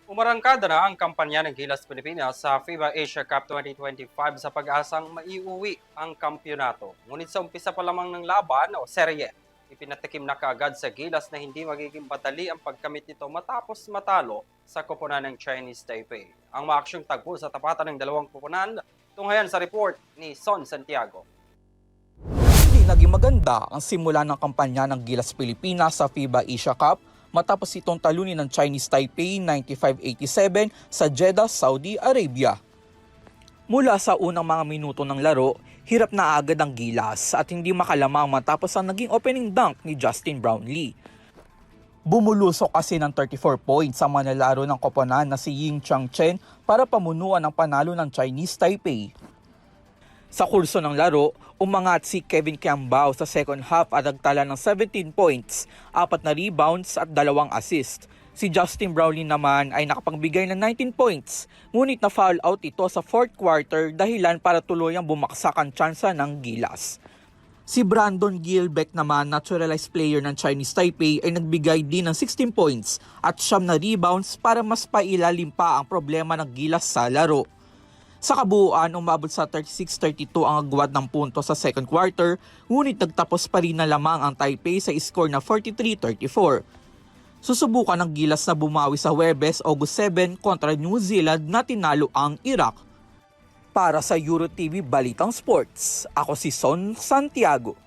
Umarangkada na ang kampanya ng Gilas Pilipinas sa FIBA Asia Cup 2025 sa pag-asang maiuwi ang kampyonato. Ngunit sa umpisa pa lamang ng laban o serye, ipinatikim na kaagad sa Gilas na hindi magiging madali ang pagkamit nito matapos matalo sa koponan ng Chinese Taipei. Ang maaksyong tagpo sa tapatan ng dalawang koponan, tunghayan sa report ni Son Santiago. Hindi naging maganda ang simula ng kampanya ng Gilas Pilipinas sa FIBA Asia Cup matapos itong talunin ng Chinese Taipei 95-87 sa Jeddah, Saudi Arabia. Mula sa unang mga minuto ng laro, hirap na agad ang Gilas at hindi makalamang matapos ang naging opening dunk ni Justin Brownlee. Bumulusok kasi ng 34 points sa manlalaro ng koponan na si Ying Changchen para pamunuan ang panalo ng Chinese Taipei. Sa kurso ng laro, umangat si Kevin Kiambao sa second half at nagtala ng 17 points, 4 na rebounds at 2 assist. Si Justin Brownlee naman ay nakapagbigay ng 19 points, ngunit na foul out ito sa fourth quarter dahilan para tuluyang bumaksak ang tsansa ng Gilas. Si Brandon Gilbeck naman, naturalized player ng Chinese Taipei, ay nagbigay din ng 16 points at 9 na rebounds para mas pailalim pa ang problema ng Gilas sa laro. Sa kabuuan, umabot sa 36-32 ang agwat ng punto sa second quarter, ngunit nagtapos pa rin na lamang ang Taipei sa score na 43-34. Susubukan ng Gilas na bumawi sa Huwebes, August 7 kontra New Zealand na tinalo ang Iraq. Para sa EuroTV Balitang Sports, ako si Son Santiago.